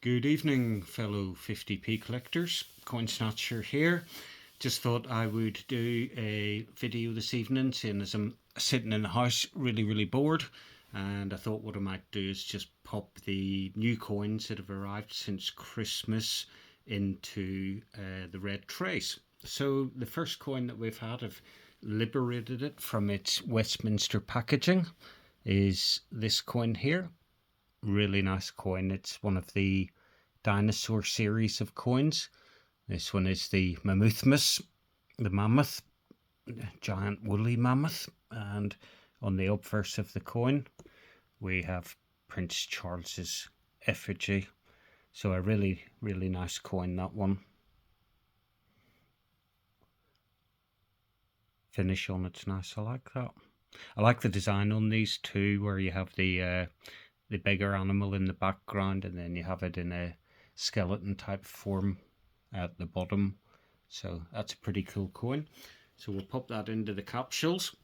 Good evening, fellow 50p collectors. Coin Snatcher here. Just thought I would do a video this evening, seeing as I'm sitting in the house really bored, and I thought what I might do is just pop the new coins that have arrived since Christmas into the red trays. So the first coin that we've had, I've liberated it from its Westminster packaging, is this coin here. Really nice coin. It's one of the dinosaur series of coins. This one is the Mammothmas, the mammoth, giant woolly mammoth, and on the obverse of the coin we have Prince Charles's effigy. So a really nice coin, that one. Finish on it's nice. I like that. I like the design on these too, where you have the bigger animal in the background and then you have it in a skeleton type form at the bottom. So that's a pretty cool coin. So we'll pop that into the capsules.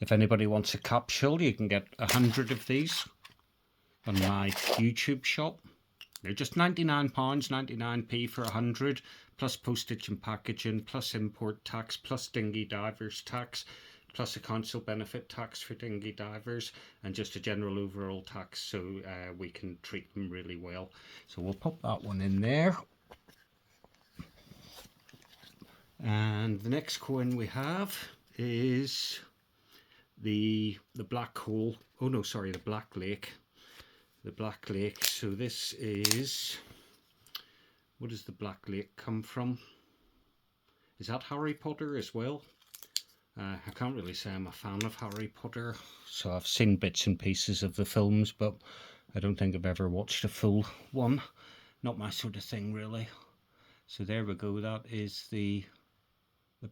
If anybody wants a capsule, you can get 100 of these on my YouTube shop. They're just £99, 99p for 100, plus postage and packaging, plus import tax, plus dinghy divers tax, plus a council benefit tax for dinghy divers, and just a general overall tax, so we can treat them really well. So we'll pop that one in there. And the next coin we have is the black hole. Oh no, sorry, the Black Lake. The Black Lake. So this is, what does the Black Lake come from? Is that Harry Potter as well? I can't really say I'm a fan of Harry Potter, so I've seen bits and pieces of the films, but I don't think I've ever watched a full one. Not my sort of thing, really. So there we go. That is the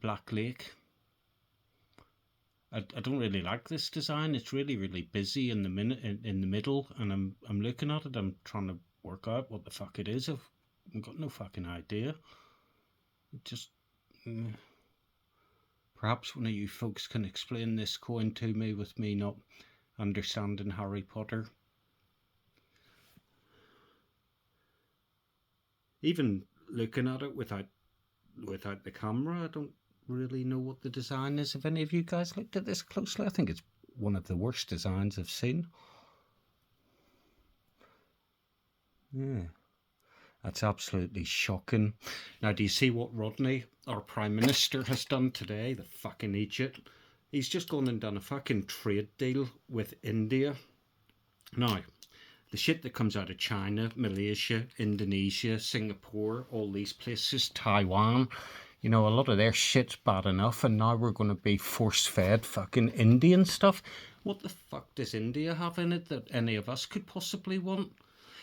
Black Lake. I don't really like this design. It's really busy in the middle, and I'm looking at it. I'm trying to work out what the fuck it is. I've got no fucking idea. It just. Perhaps one of you folks can explain this coin to me, with me not understanding Harry Potter. Even looking at it without the camera, I don't really know what the design is. Have any of you guys looked at this closely? I think it's one of the worst designs I've seen. Yeah. That's absolutely shocking. Now, do you see what Rodney, our Prime Minister, has done today? The fucking idiot. He's just gone and done a fucking trade deal with India. Now, the shit that comes out of China, Malaysia, Indonesia, Singapore, all these places, Taiwan, you know, a lot of their shit's bad enough, and now we're going to be force-fed fucking Indian stuff. What the fuck does India have in it that any of us could possibly want?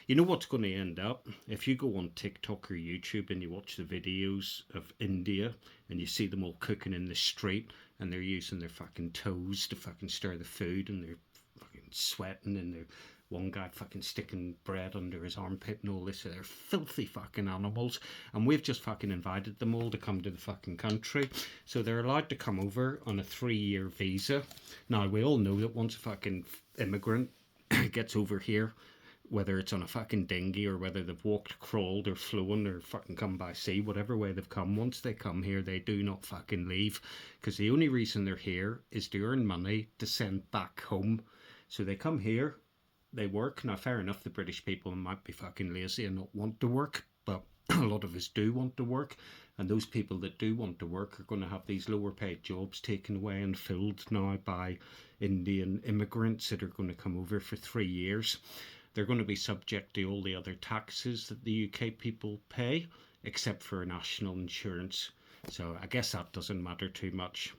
You know what's going to end up? If you go on TikTok or YouTube and you watch the videos of India and you see them all cooking in the street and they're using their fucking toes to fucking stir the food, and they're fucking sweating, and they're one guy fucking sticking bread under his armpit and all this. They're filthy fucking animals, and we've just fucking invited them all to come to the fucking country. So they're allowed to come over on a 3-year visa. Now, we all know that once a fucking immigrant gets over here, whether it's on a fucking dinghy or whether they've walked, crawled or flown or fucking come by sea, whatever way they've come, once they come here, they do not fucking leave, because the only reason they're here is to earn money to send back home. So they come here, they work. Now, fair enough, the British people might be fucking lazy and not want to work, but a lot of us do want to work, and those people that do want to work are going to have these lower paid jobs taken away and filled now by Indian immigrants that are going to come over for 3 years. They're going to be subject to all the other taxes that the UK people pay, except for national insurance. So I guess that doesn't matter too much.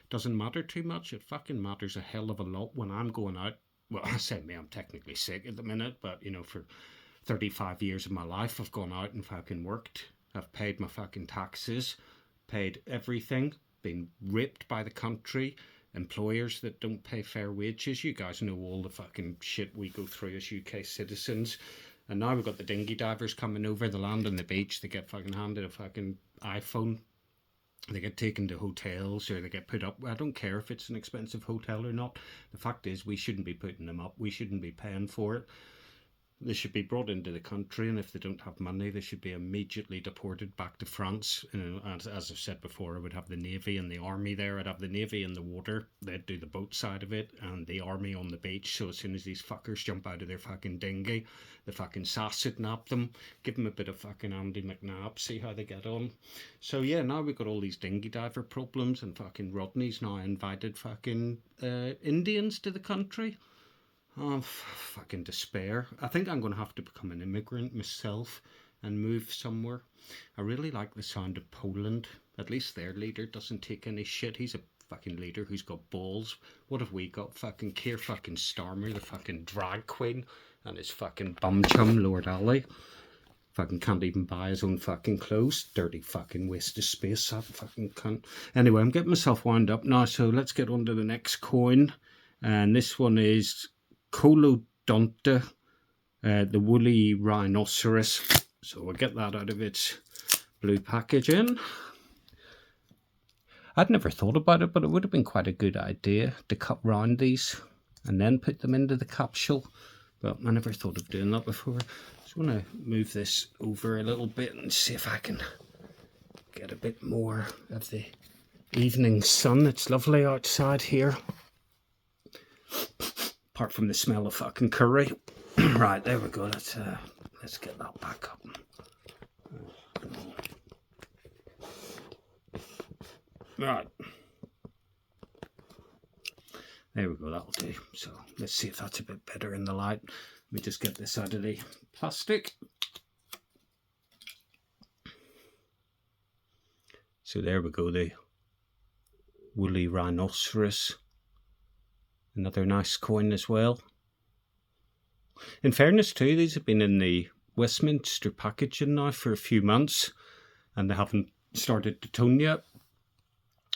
Doesn't matter too much? It fucking matters a hell of a lot when I'm going out. Well, I say me, I'm technically sick at the minute, but you know, for 35 years of my life, I've gone out and fucking worked. I've paid my fucking taxes, paid everything, been raped by the country, employers that don't pay fair wages. You guys know all the fucking shit we go through as UK citizens. And now we've got the dinghy divers coming over, the land on the beach. They get fucking handed a fucking iPhone. They get taken to hotels, or they get put up. I don't care if it's an expensive hotel or not. The fact is, we shouldn't be putting them up. We shouldn't be paying for it. They should be brought into the country, and if they don't have money, they should be immediately deported back to France. As I've said before, I would have the Navy and the Army there. I'd have the Navy in the water, they'd do the boat side of it, and the Army on the beach. So as soon as these fuckers jump out of their fucking dinghy, the fucking sass would nab them, give them a bit of fucking Andy McNabb, see how they get on. So yeah, now we've got all these dinghy diver problems, and fucking Rodney's now invited fucking Indians to the country. Oh, fucking despair. I think I'm going to have to become an immigrant myself and move somewhere. I really like the sound of Poland. At least their leader doesn't take any shit. He's a fucking leader who's got balls. What have we got? Fucking Keir fucking Starmer, the fucking drag queen, and his fucking bum chum, Lord Ali. Fucking can't even buy his own fucking clothes. Dirty fucking waste of space, that fucking cunt. Anyway, I'm getting myself wound up now, so let's get on to the next coin. And this one is Colodonta, the woolly rhinoceros. So we'll get that out of its blue packaging. I'd never thought about it, but it would have been quite a good idea to cut round these and then put them into the capsule. But I never thought of doing that before. Just want to move this over a little bit and see if I can get a bit more of the evening sun. It's lovely outside here. Apart from the smell of fucking curry. Right, there we go. Let's get that back up. Right. There we go, that'll do. So let's see if that's a bit better in the light. Let me just get this out of the plastic. So there we go, the woolly rhinoceros. Another nice coin as well. In fairness too, these have been in the Westminster packaging now for a few months, and they haven't started to tone yet,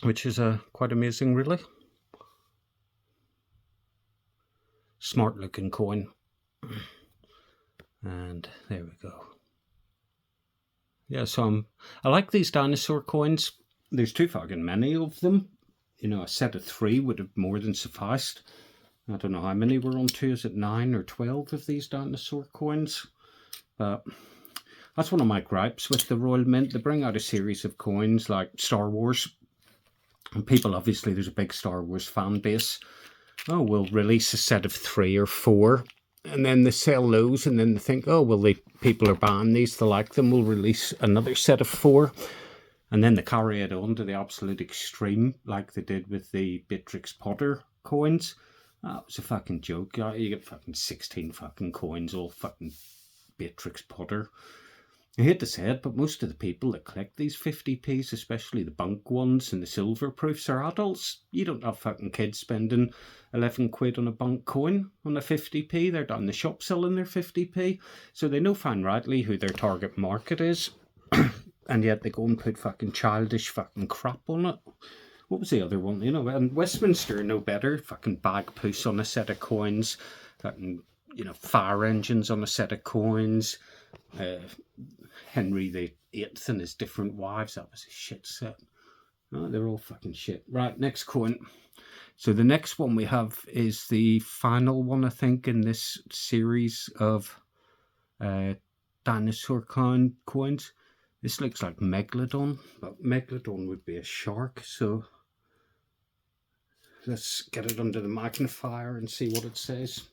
which is quite amazing really. Smart looking coin. And there we go. Yeah, so I like these dinosaur coins. There's too fucking many of them. You know, a set of 3 would have more than sufficed. I don't know how many we're on to. Is it 9 or 12 of these dinosaur coins? But that's one of my gripes with the Royal Mint. They bring out a series of coins like Star Wars. And people, obviously, there's a big Star Wars fan base. Oh, we'll release a set of 3 or 4. And then they sell those. And then they think, oh, well, people are buying these. They like them. We'll release another set of 4. And then they carry it on to the absolute extreme, like they did with the Beatrix Potter coins. That was a fucking joke. You get fucking 16 fucking coins, all fucking Beatrix Potter. I hate to say it, but most of the people that collect these 50p's, especially the bunk ones and the silver proofs, are adults. You don't have fucking kids spending 11 quid on a bunk coin on a 50p. They're down the shop selling their 50p. So they know fine rightly who their target market is. And yet they go and put fucking childish fucking crap on it. What was the other one? You know, and Westminster no better. Fucking bag puss on a set of coins. Fucking, you know, fire engines on a set of coins. Henry VIII and his different wives. That was a shit set. Oh, they're all fucking shit. Right, next coin. So the next one we have is the final one, I think, in this series of dinosaur coins. This looks like Megalodon, but Megalodon would be a shark, so let's get it under the magnifier and see what it says.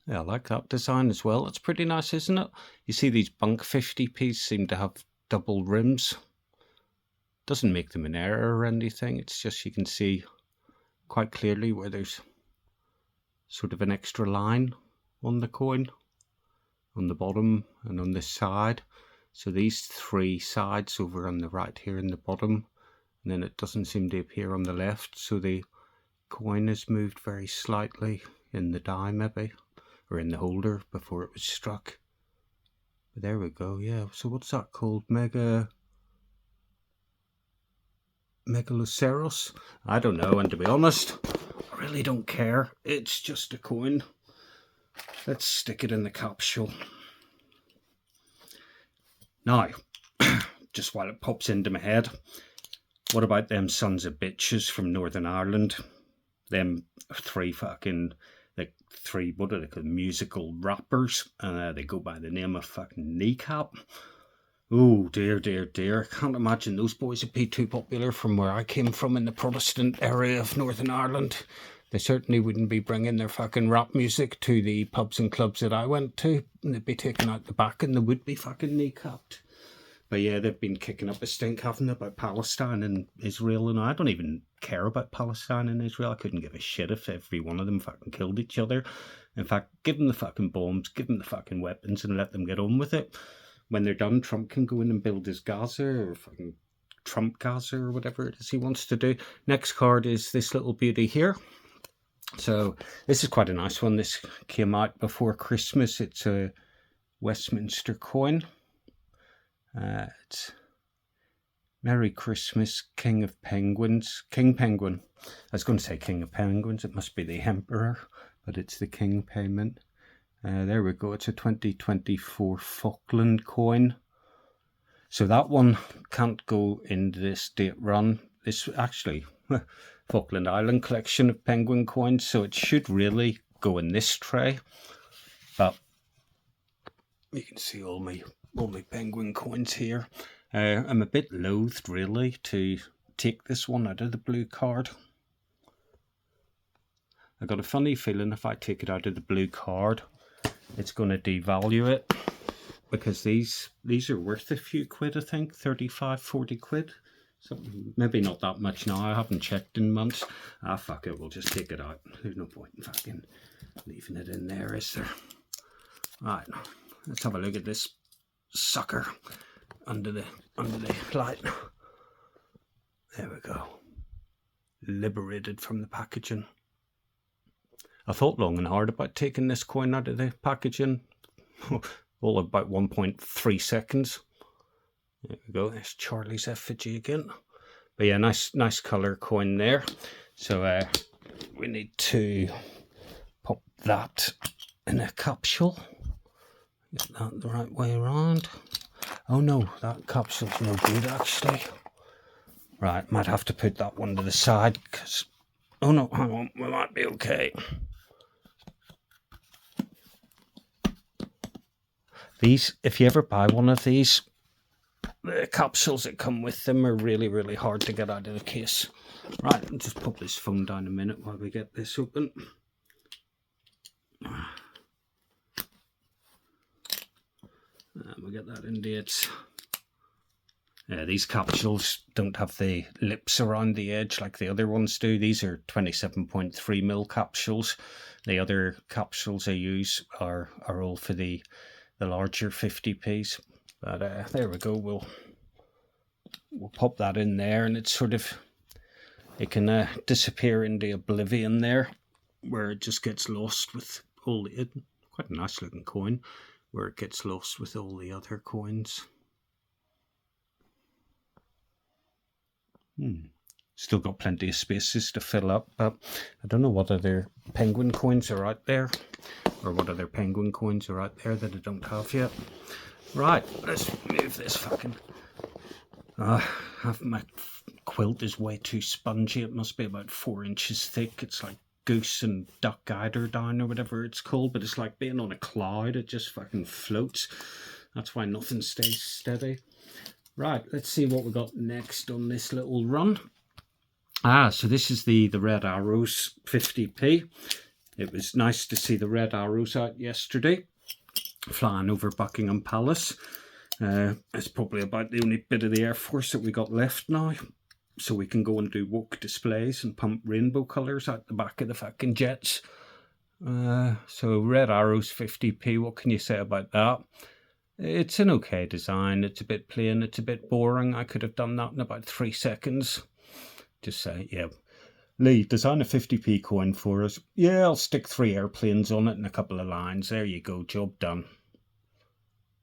Yeah, I like that design as well. It's pretty nice, isn't it? You see these bunk 50p's seem to have double rims. Doesn't make them an error or anything. It's just you can see quite clearly where there's sort of an extra line on the coin, on the bottom and on this side. So these 3 sides over on the right here in the bottom, and then it doesn't seem to appear on the left. So the coin is moved very slightly in the die maybe, or in the holder before it was struck. But there we go, yeah. So what's that called? Megaloceros? I don't know, and to be honest, I really don't care. It's just a coin. let's stick it in the capsule. Now, just while it pops into my head, what about them sons of bitches from Northern Ireland? Them three fucking, like three, what are they called, musical rappers, and they go by the name of fucking Kneecap. Oh dear, dear, dear. Can't imagine those boys would be too popular from where I came from in the Protestant area of Northern Ireland. They certainly wouldn't be bringing their fucking rap music to the pubs and clubs that I went to. And they'd be taken out the back and they would be fucking kneecapped. But yeah, they've been kicking up a stink, haven't they, about Palestine and Israel. And I don't even care about Palestine and Israel. I couldn't give a shit if every one of them fucking killed each other. In fact, give them the fucking bombs, give them the fucking weapons and let them get on with it. When they're done, Trump can go in and build his Gaza or fucking Trump Gaza or whatever it is he wants to do. Next card is this little beauty here. So this is quite a nice one. This came out before Christmas. It's a Westminster coin. It's Merry Christmas, King of Penguins. King Penguin. I was going to say King of Penguins. It must be the Emperor, but it's the King payment. There we go. It's a 2024 Falkland coin. So that one can't go into this date run. This actually Falkland Island collection of penguin coins. So it should really go in this tray. But you can see all my penguin coins here. I'm a bit loathed really to take this one out of the blue card. I got a funny feeling if I take it out of the blue card, it's going to devalue it, because these are worth a few quid, I think, 35, 40 quid. Something, maybe not that much now, I haven't checked in months. Ah, fuck it, we'll just take it out. There's no point in fucking leaving it in there, is there? Right, let's have a look at this sucker under the light. There we go. Liberated from the packaging. I thought long and hard about taking this coin out of the packaging. All about 1.3 seconds. There we go. There's Charlie's effigy again. But yeah, nice colour coin there. So we need to pop that in a capsule. Get that the right way around. Oh no, that capsule's no good actually. Right, might have to put that one to the side because... Oh no, hang on, we might be okay. These, if you ever buy one of these, the capsules that come with them are really, really hard to get out of the case. Right, I'll just pop this phone down a minute while we get this open. And we'll get that in dates. These capsules don't have the lips around the edge like the other ones do. These are 27.3mm capsules. The other capsules I use are all for the larger 50p's. But there we go. We'll pop that in there, and it's sort of, it can disappear into oblivion there, where it just gets lost with all the, quite a nice looking coin, where it gets lost with all the other coins. Still got plenty of spaces to fill up, but I don't know what other penguin coins are out there, or what other penguin coins are out there that I don't have yet. Right, let's move this fucking... my quilt is way too spongy. It must be about 4 inches thick. It's like goose and duck eider down or whatever it's called, but it's like being on a cloud. It just fucking floats. That's why nothing stays steady. Right, let's see what we got next on this little run. So this is the Red Arrows 50p. It was nice to see the Red Arrows out yesterday, flying over Buckingham Palace. It's probably about the only bit of the Air Force that we got left now, so we can go and do woke displays and pump rainbow colours out the back of the fucking jets. So Red Arrows 50p, what can you say about that? It's an okay design. It's a bit plain, it's a bit boring. I could have done that in about 3 seconds. Just say, yeah, Lee, design a 50p coin for us. Yeah, I'll stick 3 airplanes on it and a couple of lines. There you go, job done.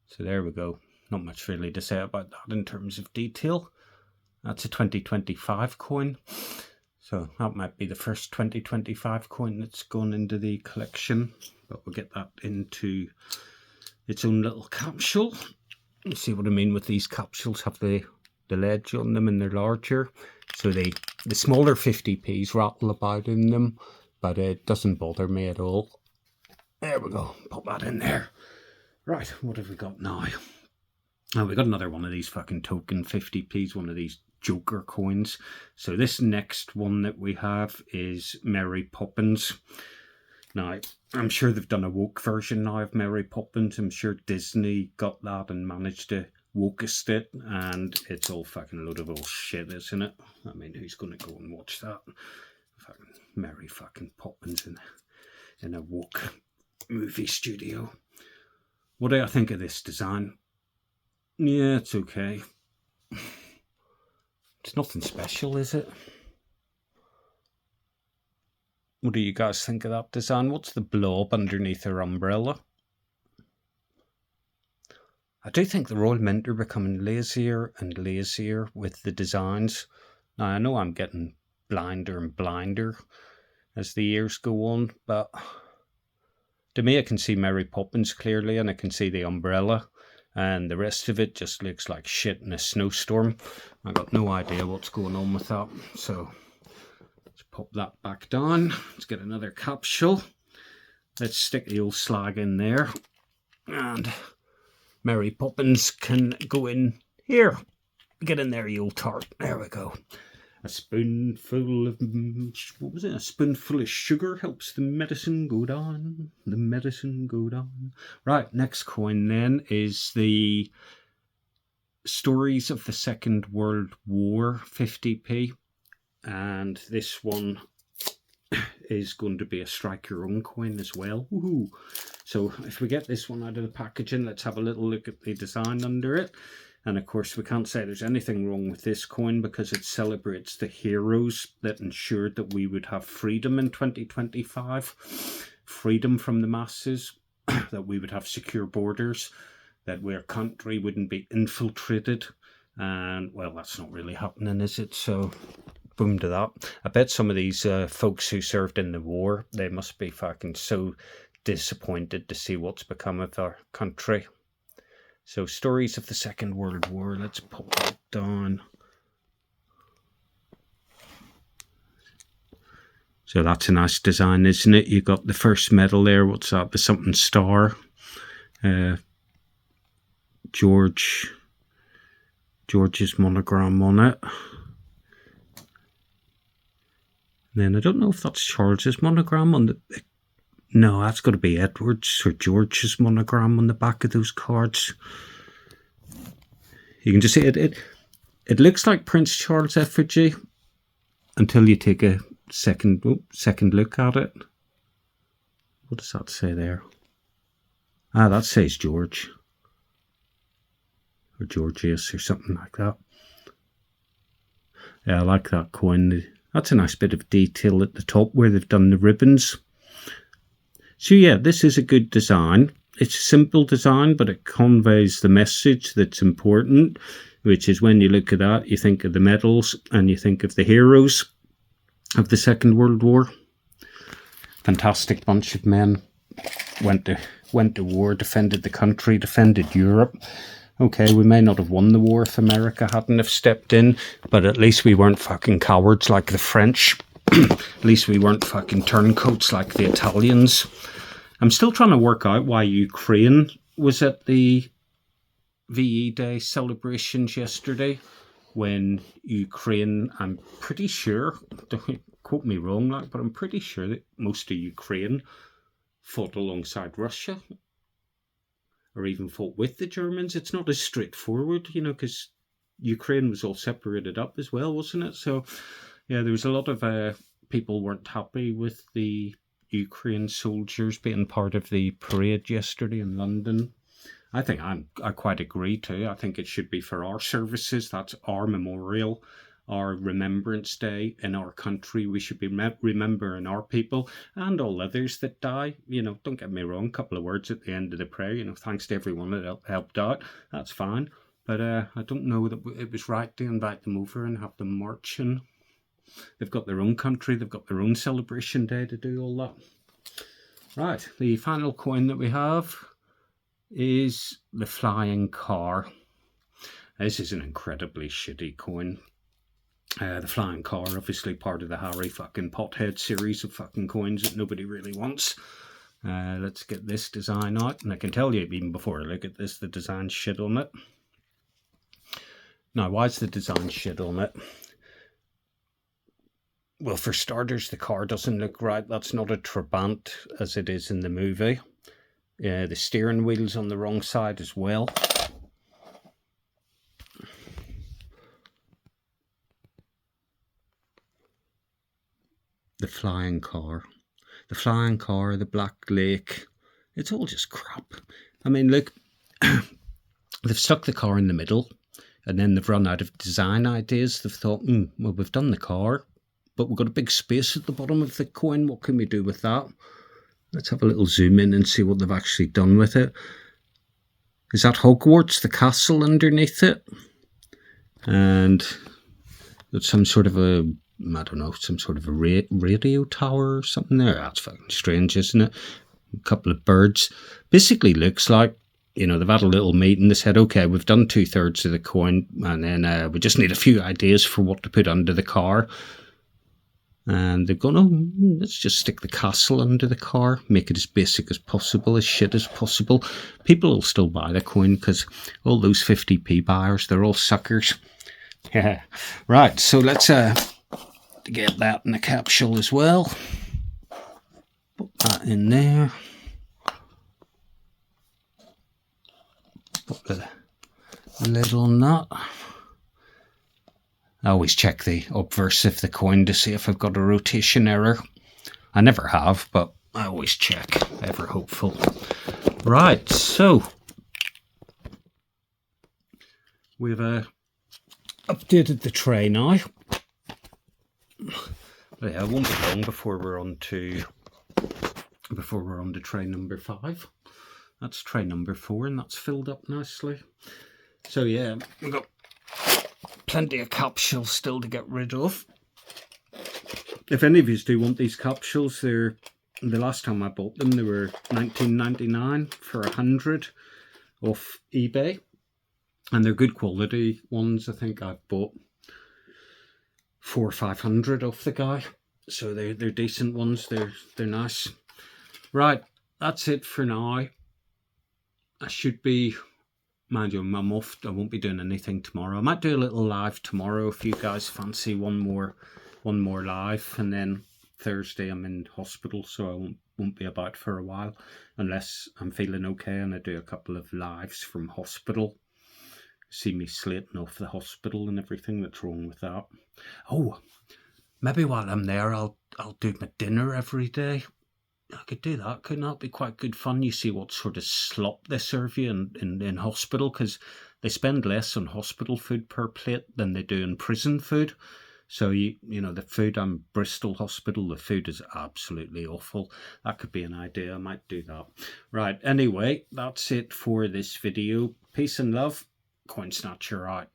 So there we go. Not much really to say about that in terms of detail. That's a 2025 coin. So that might be the first 2025 coin that's gone into the collection, but we'll get that into its own little capsule. You see what I mean with these capsules, have the ledge on them and they're larger. So the smaller 50p's rattle about in them, but it doesn't bother me at all. There we go, pop that in there. Right, what have we got now? Oh, we got another one of these fucking token 50p's, one of these Joker coins. So this next one that we have is Mary Poppins. Now, I'm sure they've done a woke version now of Mary Poppins. I'm sure Disney got that and managed to wokest it, and it's all fucking load of bullshit, isn't it? I mean, who's going to go and watch that? Fucking Mary fucking Poppins in a woke movie studio. What do I think of this design? Yeah, it's okay. It's nothing special, is it? What do you guys think of that design? What's the blob underneath her umbrella? I do think the Royal Mint are becoming lazier and lazier with the designs. Now, I know I'm getting blinder and blinder as the years go on, but to me I can see Mary Poppins clearly, and I can see the umbrella, and the rest of it just looks like shit in a snowstorm. I got no idea what's going on with that, so let's pop that back down. Let's get another capsule. Let's stick the old slag in there, and Mary Poppins can go in here. Get in there, you old tart. There we go. A spoonful of, what was it? A spoonful of sugar helps the medicine go down. The medicine go down. Right, next coin then is the Stories of the Second World War 50p. And this one is going to be a strike your own coin as well. Woohoo! So if we get this one out of the packaging, let's have a little look at the design under it. And of course, we can't say there's anything wrong with this coin because it celebrates the heroes that ensured that we would have freedom in 2025. Freedom from the masses, that we would have secure borders, that our country wouldn't be infiltrated. And, well, that's not really happening, is it? So, boom to that. I bet some of these folks who served in the war, they must be fucking so disappointed to see what's become of our country. So, Stories of the Second World War. Let's pop that down. So that's a nice design, isn't it? You got the first medal there. What's that? The something star. George's monogram on it. And then I don't know if that's Charles's monogram on the... No, that's got to be Edward's or George's monogram on the back of those cards. You can just see it. It looks like Prince Charles' effigy until you take a second look at it. What does that say there? Ah, that says George. Or Georgius or something like that. Yeah, I like that coin. That's a nice bit of detail at the top where they've done the ribbons. So yeah, this is a good design. It's a simple design, but it conveys the message that's important, which is when you look at that, you think of the medals and you think of the heroes of the Second World War. Fantastic bunch of men. Went to war, defended the country, defended Europe. Okay, we may not have won the war if America hadn't have stepped in, but at least we weren't fucking cowards like the French. At least we weren't fucking turncoats like the Italians. I'm still trying to work out why Ukraine was at the VE Day celebrations yesterday, when Ukraine, I'm pretty sure, don't quote me wrong, but I'm pretty sure that most of Ukraine fought alongside Russia, or even fought with the Germans. It's not as straightforward, because Ukraine was all separated up as well, wasn't it? So, yeah, there was a lot of people weren't happy with the Ukraine soldiers being part of the parade yesterday in London. I think I quite agree too. I think it should be for our services. That's our memorial, our Remembrance Day in our country. We should be remembering our people and all others that die. Don't get me wrong, a couple of words at the end of the prayer, thanks to everyone that helped out. That's fine. But I don't know that it was right to invite them over and have them marching. They've got their own country, they've got their own celebration day to do all that. Right, the final coin that we have is the flying car. This is an incredibly shitty coin. The flying car, obviously part of the Harry fucking Pothead series of fucking coins that nobody really wants. Let's get this design out, and I can tell you even before I look at this, the design shit on it. Now, why is the design shit on it? Well, for starters, the car doesn't look right. That's not a Trabant as it is in the movie. The steering wheel's on the wrong side as well. The flying car, the Black Lake, it's all just crap. I mean, look, they've stuck the car in the middle, and then they've run out of design ideas. They've thought, well, we've done the car, but we've got a big space at the bottom of the coin. What can we do with that? Let's have a little zoom in and see what they've actually done with it. Is that Hogwarts, the castle underneath it? And it's some sort of a, I don't know, some sort of a radio tower or something there. That's fucking strange, isn't it? A couple of birds. Basically looks like, you know, they've had a little meeting. They said, okay, we've done 2/3 of the coin, and then we just need a few ideas for what to put under the car. And they've gone, oh, let's just stick the castle under the car, make it as basic as possible, as shit as possible. People will still buy the coin because all those 50p buyers, they're all suckers. Yeah. Right, so let's get that in the capsule as well. Put that in there. Put the lid on that. I always check the obverse of the coin to see if I've got a rotation error. I never have, but I always check, ever hopeful. Right, so we've updated the tray now. But yeah, it won't be long before we're on to tray number 5. That's tray number 4, and that's filled up nicely. So yeah, we've got plenty of capsules still to get rid of. If any of you do want these capsules, they're, the last time I bought them, they were $19.99 for 100 off eBay, and they're good quality ones. I think I've bought 400 or 500 off the guy, so they're decent ones. They're nice. Right, that's it for now. I should be, mind you, I'm off. I won't be doing anything tomorrow. I might do a little live tomorrow if you guys fancy one more live, and then Thursday I'm in hospital, so I won't be about for a while unless I'm feeling okay and I do a couple of lives from hospital. See me slating off the hospital and everything that's wrong with that. Oh, maybe while I'm there I'll do my dinner every day. I could do that, couldn't that be quite good fun? You see what sort of slop they serve you in hospital, because they spend less on hospital food per plate than they do in prison food. So you know, the food on Bristol Hospital, the food is absolutely awful. That could be an idea. I might do that. Right, anyway, that's it for this video. Peace and love. Coin Snatcher out.